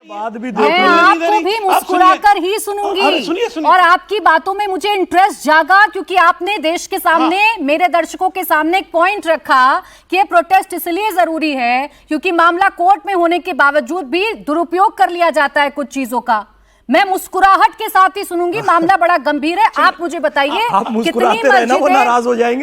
बाद भी मैं आपको भी मुस्कुराकर ही सुनूंगी। और आपकी बातों में मुझे इंटरेस्ट जागा क्योंकि आपने देश के सामने मेरे दर्शकों के सामने एक पॉइंट रखा कि ये प्रोटेस्ट इसलिए जरूरी है क्योंकि मामला कोर्ट में होने के बावजूद भी दुरुपयोग कर लिया जाता है कुछ चीजों का। मैं मुस्कुराहट के साथ ही सुनूंगी, मामला बड़ा गंभीर है। आप मुझे बताइए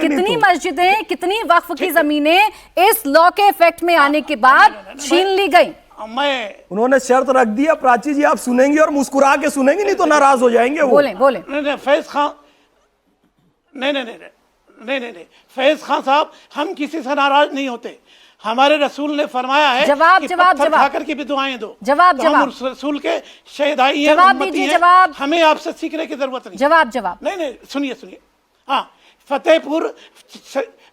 कितनी मस्जिदें कितनी वक्फ की जमीनें इस लॉ के इफेक्ट में आने के बाद छीन ली गई। उन्होंने शर्त रख दी है प्राची जी, आप सुनेंगी और मुस्कुरा के सुनेंगी, नहीं तो नाराज हो जाएंगे वो। बोले नहीं फैज खान, नहीं फैज खान साहब, हम किसी से नाराज नहीं होते। हमारे रसूल ने फरमाया है जवाब खाकर के भी दुआएं दो। जवाब रसूल के शहीदाई हैं, जवाब दीजिए। जवाब हमें आपसे सीखने की जरूरत नहीं। जवाब नहीं सुनिए। हाँ, फतेहपुर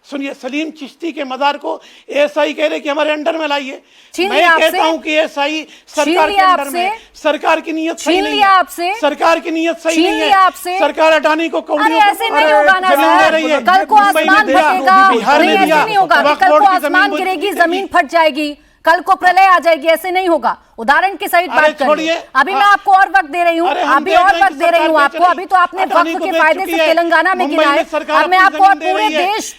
सुनिए, सलीम चिश्ती के मजार को एएसआई कह रहे कि हमारे अंडर में लाइए। मैं कहता हूं कि एएसआई सरकार के अंडर में, सरकार की नीयत सही नहीं है, सरकार की नीयत सही नहीं है। सरकार हटाने को ऐसे नहीं होगा ना सर, कल को आसमान फटेगा, ऐसे नहीं होगा, कल को आसमान गिरेगी, जमीन फट जाएगी, कल को प्रलय आ जाएगी, ऐसे नहीं होगा। उदाहरण की सहित बात करिए। अभी मैं आपको और वक्त दे रही हूँ, अभी और वक्त दे रही हूँ आपको। अभी तो आपने वक्त के फायदे से तेलंगाना में गिनाए, अब मैं आपको पूरे देश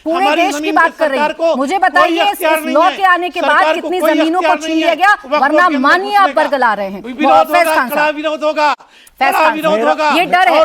की बात कर रही हूँ। मुझे बताइए इस लॉ के आने के बाद कितनी जमीनों को छीन लिया गया, वरना मानिए आप बरगला रहे हैं। विरोध होगा, ये डर है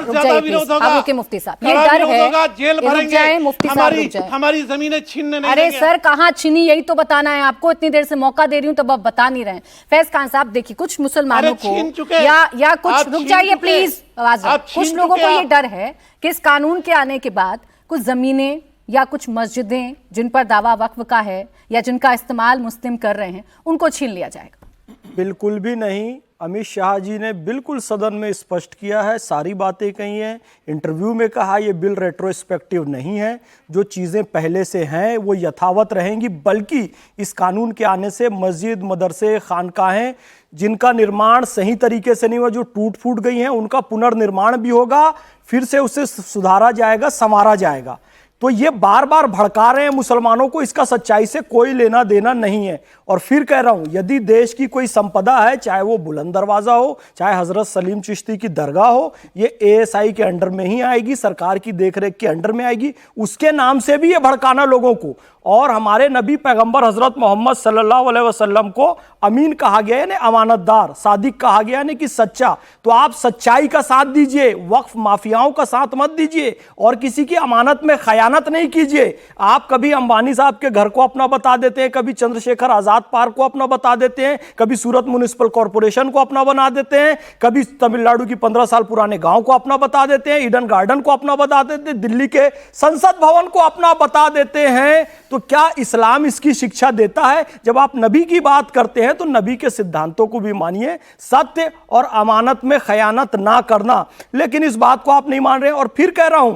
मुफ्ती साहब, ये डर है, जेल भरेंगे, मुफ्ती साहब हमारी जमीनें छीनने नहीं अरे सर कहाँ छीनी, यही तो बताना है आपको। इतनी देर से मौका दे रही हूँ तब आप बता नहीं रहे। फैज खान साहब देखिए, कुछ मुसलमानों को या कुछ, रुक जाइए प्लीज, आवाज, कुछ लोगों को ये डर है कि इस कानून के आने के बाद कुछ जमीनें या कुछ मस्जिदें जिन पर दावा वक्फ का है या जिनका इस्तेमाल मुस्लिम कर रहे हैं उनको छीन लिया जाएगा। बिल्कुल भी नहीं। अमित शाह जी ने बिल्कुल सदन में स्पष्ट किया है, सारी बातें कही हैं। इंटरव्यू में कहा ये बिल रेट्रोस्पेक्टिव नहीं है, जो चीज़ें पहले से हैं वो यथावत रहेंगी, बल्कि इस कानून के आने से मस्जिद, मदरसे, खानकाहें जिनका निर्माण सही तरीके से नहीं हुआ, जो टूट फूट गई हैं, उनका पुनर्निर्माण भी होगा, फिर से उसे सुधारा जाएगा, संवारा जाएगा। तो ये बार बार भड़का रहे हैं मुसलमानों को, इसका सच्चाई से कोई लेना देना नहीं है। और फिर कह रहा हूं, यदि देश की कोई संपदा है, चाहे वो बुलंद दरवाजा हो, चाहे हजरत सलीम चिश्ती की दरगाह हो, ये एएसआई के अंडर में ही आएगी, सरकार की देखरेख के अंडर में आएगी। उसके नाम से भी ये भड़काना लोगों को। और हमारे नबी पैगंबर हजरत मोहम्मद सल्लल्लाहु अलैहि वसल्लम को अमीन कहा गया है, अमानतदार, सादिक कहा गया है कि सच्चा। तो आप सच्चाई का साथ दीजिए, वक्फ माफियाओं का साथ मत दीजिए और किसी की अमानत में खयानत नहीं कीजिए। आप कभी अंबानी साहब के घर को अपना बता देते हैं, कभी चंद्रशेखर आजाद पार्क को अपना बता देते हैं, कभी सूरत म्युनिसिपल कॉर्पोरेशन को अपना बना देते हैं, कभी तमिलनाडु की 15 साल पुराने गांव को अपना बता देते हैं, ईडन गार्डन को अपना बता देते हैं, दिल्ली के संसद भवन को अपना बता देते हैं। तो क्या इस्लाम इसकी शिक्षा देता है? जब आप नबी की बात करते हैं तो नबी के सिद्धांतों को भी मानिए, सत्य और अमानत में खयानत ना करना। लेकिन इस बात को आप नहीं मान रहे हैं। और फिर कह रहा हूं,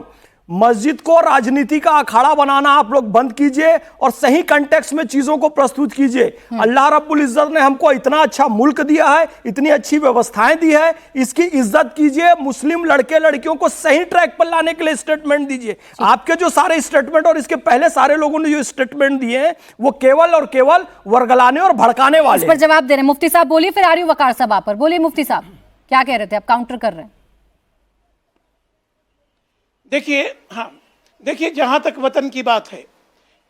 मस्जिद को राजनीति का अखाड़ा बनाना आप लोग बंद कीजिए और सही कंटेक्स्ट में चीजों को प्रस्तुत कीजिए। अल्लाह रब्बुल इज्जत ने हमको इतना अच्छा मुल्क दिया है, इतनी अच्छी व्यवस्थाएं दी है, इसकी इज्जत कीजिए। मुस्लिम लड़के लड़कियों को सही ट्रैक पर लाने के लिए स्टेटमेंट दीजिए। आपके जो सारे स्टेटमेंट और इसके पहले सारे लोगों ने जो स्टेटमेंट दिए हैं वो केवल और केवल वर्गलाने और भड़काने वाले। इस पर जवाब दे रहे हैं मुफ्ती साहब। बोलिए, फिर आ रही हूं वकार साहब आप पर। बोलिए मुफ्ती साहब, क्या कह रहे थे आप? काउंटर कर रहे हैं। देखिए जहां तक वतन की बात है,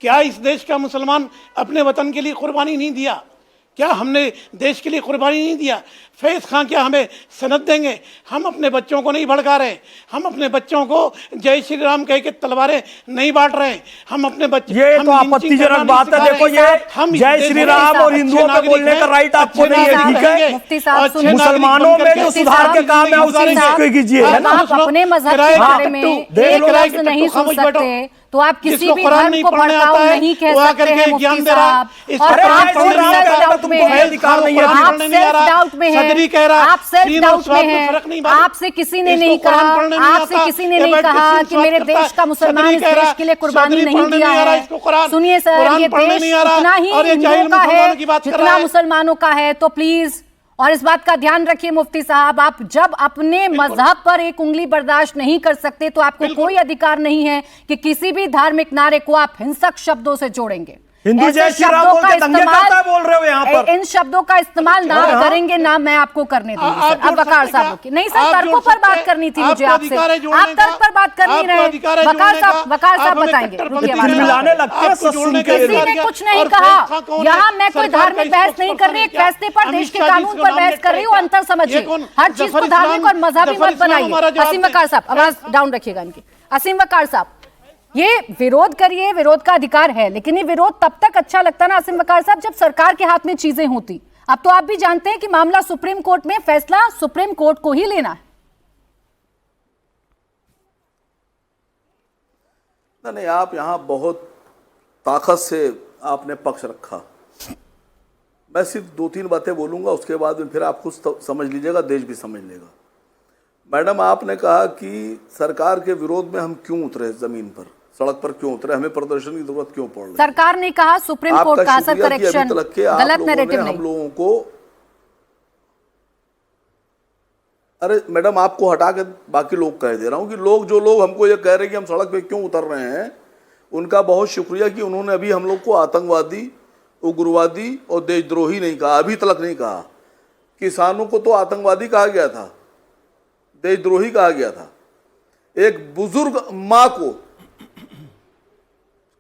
क्या इस देश का मुसलमान अपने वतन के लिए कुर्बानी नहीं दिया? क्या हमने देश के लिए कुर्बानी नहीं दिया? फैज खान क्या हमें सनद देंगे? हम अपने बच्चों को नहीं भड़का रहे, हम अपने बच्चों को जय श्री राम कह के तलवारें नहीं बांट रहे। हम अपने बच्चे, ये तो आपत्तिजनक बात है। देखो, ये हम जय श्री राम और हिंदुओं पे बोलने का राइट आपको नहीं है, ठीक है? मुसलमानों में जो सुधार के काम है उसी कीजिए। अपने मजहब के बारे में एक लफ्ज नहीं सुन सकते तो आप किसी भी धर्म को भड़काऊ नहीं कह सकते हैं मुफ्ती साहब। और आप सेल्फ डाउट में हैं, आप सेल्फ डाउट में हैं, आप सेल्फ डाउट में हैं। आपसे किसी ने नहीं कहा, आपसे किसी ने नहीं कहा कि मेरे देश का मुसलमान इस देश के लिए कुर्बानी नहीं दिया है। सुनिए सर, ये देश उतना ही हिंदुओं का है जितना मुसलमानों का है। तो प्लीज, और इस बात का ध्यान रखिए मुफ्ती साहब, आप जब अपने मजहब पर एक उंगली बर्दाश्त नहीं कर सकते तो आपको कोई अधिकार नहीं है कि किसी भी धार्मिक नारे को आप हिंसक शब्दों से जोड़ेंगे। हिंदू जय ऐसे श्री राम शब्दों बोल का के दंगे इस्तेमाल करता बोल रहे हो यहाँ पर। इन शब्दों का इस्तेमाल ना करेंगे ना मैं आपको करने दूंगी सर। अब वकार साहब नहीं सर, तर्कों पर बात करनी थी मुझे आपसे, आप तर्क पर बात कर नहीं रहे। वकार साहब बताएंगे, मिलाने लगते हैं सत्संग के किसी ने कुछ नहीं कहा। यहाँ मैं कोई धार्मिक बहस नहीं कर रही, एक फैसले पर, देश के कानून पर बहस कर रही हूँ। अंतर समझिए, हर चीज को धार्मिक और मजहबी मत बनाइए। असीम वकार साहब आवाज डाउन रखिएगा इनकी। असीम वकार साहब, ये विरोध करिए, विरोध का अधिकार है, लेकिन ये विरोध तब तक अच्छा लगता ना असीम वकार साहब जब सरकार के हाथ में चीजें होती। अब तो आप भी जानते हैं कि मामला सुप्रीम कोर्ट में, फैसला सुप्रीम कोर्ट को ही लेना है। नहीं, आप यहां बहुत ताकत से आपने पक्ष रखा। मैं सिर्फ 2-3 बातें बोलूंगा, उसके बाद में फिर आप खुद समझ लीजिएगा, देश भी समझ लेगा। मैडम, आपने कहा कि सरकार के विरोध में हम क्यों उतरे, जमीन पर, सड़क पर क्यों उतरे, हमें प्रदर्शन की जरूरत क्यों पड़ रही? सरकार ने कहा, सुप्रीम कोर्ट का सर करेक्शन, गलत नैरेटिव नहीं। हम लोगों को, अरे मैडम आपको हटा के बाकी लोग कह दे रहा हूं कि जो लोग हमको ये कह रहे हैं कि हम सड़क पे क्यों उतर रहे हैं, उनका बहुत शुक्रिया कि उन्होंने अभी हम लोग को आतंकवादी, उग्रवादी और देशद्रोही नहीं कहा, अभी तक नहीं कहा। किसानों को तो आतंकवादी कहा गया था, देशद्रोही कहा गया था। एक बुजुर्ग मां को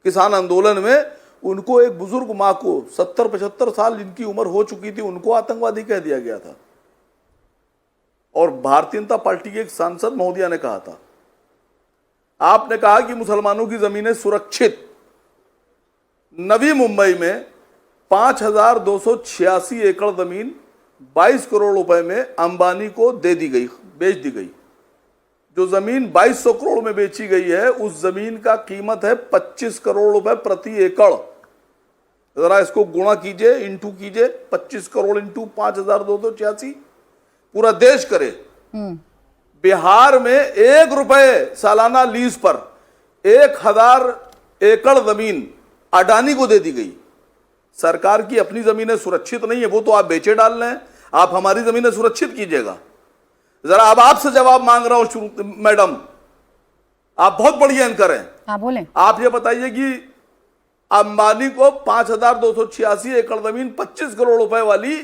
किसान आंदोलन में, उनको एक बुजुर्ग मां को 70-75 साल जिनकी उम्र हो चुकी थी, उनको आतंकवादी कह दिया गया था। और भारतीय जनता पार्टी के एक सांसद महोदया ने कहा था, आपने कहा कि मुसलमानों की जमीनें सुरक्षित। नवी मुंबई में 5286 एकड़ जमीन 22 करोड़ रुपए में अंबानी को दे दी गई, बेच दी गई। जो जमीन 2200 करोड़ में बेची गई है, उस जमीन का कीमत है 25 करोड़ रुपए प्रति एकड़। जरा इसको गुणा कीजिए, इंटू कीजिए, 25 करोड़ इंटू 5286, पूरा देश करे। बिहार में 1 रुपए सालाना लीज पर 1000 एकड़ जमीन अडानी को दे दी गई। सरकार की अपनी जमीनें सुरक्षित नहीं है, वो तो आप बेचे डाल रहे हैं, आप हमारी जमीनें सुरक्षित कीजिएगा। जरा अब आपसे जवाब मांग रहा हूं मैडम, आप बहुत बढ़िया एंकर हैं। हाँ बोलें। आप ये बताइए कि अंबानी को 5286 एकड़ जमीन 25 करोड़ रुपए वाली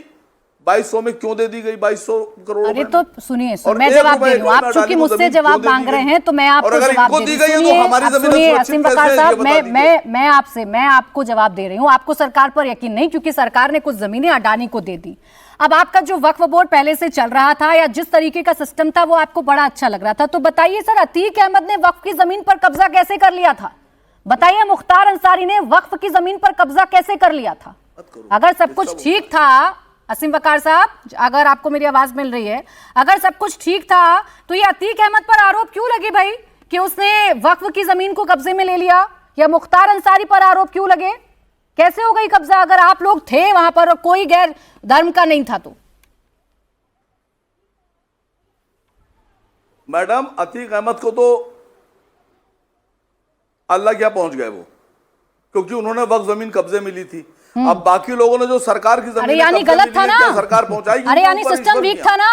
2200 में क्यों दे दी गई? 2200 करोड़। अरे तो सुनिए, मैं जवाब दे रही हूँ, आप चूंकि मुझसे जवाब मांग रहे हैं तो मैं आपको जवाब दे रही हूँ। सुनिए असीम वकार साहब, मैं आपको जवाब दे रही हूँ। आपको सरकार पर यकीन नहीं, क्योंकि सरकार ने कुछ जमीनें अडानी को दे दी। अब आपका जो वक्फ बोर्ड पहले से चल रहा था, या जिस तरीके का सिस्टम था, वो आपको बड़ा अच्छा लग रहा था। तो बताइए सर, अतीक अहमद ने वक्फ की जमीन पर कब्जा कैसे कर लिया था? बताइए, मुख्तार अंसारी ने वक्फ की जमीन पर कब्जा कैसे कर लिया था? अगर सब कुछ ठीक था, असीम वकार साहब, अगर आपको मेरी आवाज मिल रही है, अगर सब कुछ ठीक था तो ये अतीक अहमद पर आरोप क्यों लगे भाई कि उसने वक्फ की जमीन को कब्जे में ले लिया? या मुख्तार अंसारी पर आरोप क्यों लगे? कैसे हो गई कब्जा अगर आप लोग थे वहां पर और कोई गैर धर्म का नहीं था तो? मैडम, अतीक अहमद को तो अल्लाह क्या पहुंच गए वो, क्योंकि उन्होंने वक्फ जमीन कब्जे में ली थी। अब बाकी लोगों ने जो सरकार की जमीन यानी गलत था ना, सरकार पहुंचाएगी। अरे यानी सिस्टम वीक था ना,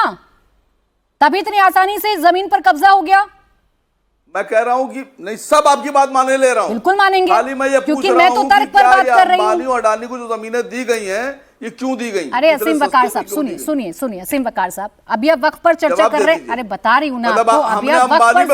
तभी इतनी आसानी से जमीन पर कब्जा हो गया। मैं कह रहा हूं कि नहीं, सब आपकी बात मानने ले रहा हूं, बिल्कुल मानेंगे, खाली मैं ये क्योंकि मैं तो तर्क पर बात कर रही हूं। अंबानी और अडानी को जो जमीनें दी गई हैं, ये क्यों दी गई? अरे असीम वकार साहब, सुनिए असीम वकार साहब, अभी आप वक्त पर चर्चा कर रहे हैं। अरे बता रही हूँ ना आपको, अभी आप वक्त पर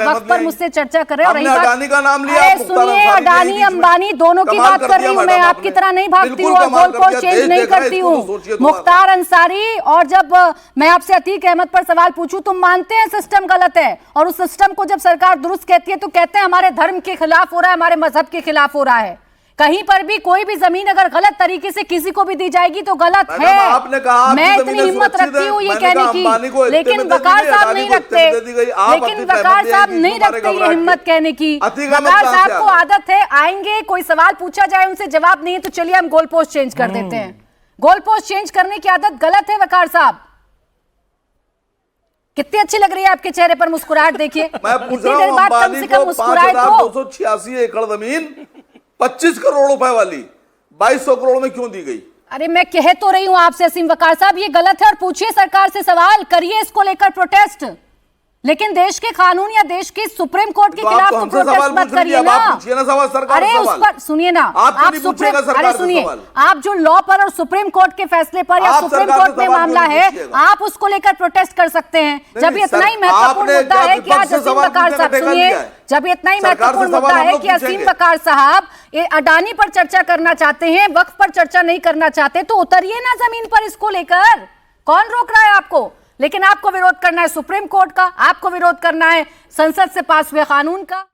वक्त पर मुझसे चर्चा कर रहे हैं। अडानी का नाम लिया, सुनिए, अडानी अंबानी दोनों की बात कर रही हूँ मैं, आपकी तरह नहीं भागती हूँ और गोल पोस्ट चेंज नहीं करती हूँ। मुख्तार अंसारी, और जब मैं आपसे अतीक अहमद पर सवाल पूछूं, तुम मानते हैं सिस्टम गलत है, और उस सिस्टम को जब सरकार दुरुस्त कहती है तो कहते हैं हमारे धर्म के खिलाफ हो रहा है, हमारे मजहब के खिलाफ हो रहा है। कहीं पर भी कोई भी जमीन अगर गलत तरीके से किसी को भी दी जाएगी तो गलत है। आपने कहा मैं इतनी हिम्मत रखती हूँ ये कहने की, लेकिन वकार साहब नहीं रखते, लेकिन वकार साहब नहीं रखते ये हिम्मत कहने की। वकार साहब को आदत है, आएंगे कोई सवाल पूछा जाए उनसे जवाब नहीं है तो चलिए हम गोल पोस्ट चेंज कर देते हैं। गोल पोस्ट चेंज करने की आदत गलत है वकार साहब। कितनी अच्छी लग रही है आपके चेहरे पर मुस्कुराहट, देखिए इतनी देर बाद कम से कम मुस्कुराए तो। 5286 एकड़ जमीन 25 करोड़ रुपए वाली 2200 करोड़ में क्यों दी गई? अरे मैं कह तो रही हूं आपसे असीम वकार साहब, ये गलत है और पूछिए सरकार से सवाल, करिए इसको लेकर प्रोटेस्ट, लेकिन देश के कानून या देश के सुप्रीम कोर्ट के तो खिलाफ आप तो तो हमसे प्रोटेस्ट सवाल मत पूछ रही करिए हैं, ना। आप पूछिए ना सवाल सरकार अरे से उस सवाल। पर सुनिए ना, आप तो आप नहीं सुप्रीम, पूछिएगा सरकार अरे से सुनिए, सवाल। आप जो लॉ पर और सुप्रीम कोर्ट के फैसले पर या आप सुप्रीम सरकार से कोर्ट में सवाल मामला क्यों नहीं है, पूछिएगा? आप उसको लेकर प्रोटेस्ट कर सकते हैं। जब नहीं, इतना ही सर, महत्वपूर्ण आपने मुद्दा क्या है कि आज विपक्ष से असीम सवाल बकार पूछने साहब, का ठेका सुनिए, लिया है? जब इतना ही सरकार से महत्वपूर्ण सवाल मुद्दा हम है लोग कि असीम पूछेंगे। बकार साहब ये अडानी पर चर्चा करना चाहते हैं, वक्फ पर चर्चा नहीं करना चाहते, तो उतरिए ना जमीन पर इसको लेकर। कौन रोक रहा है आपको? लेकिन आपको विरोध करना है सुप्रीम कोर्ट का, आपको विरोध करना है संसद से पास हुए कानून का।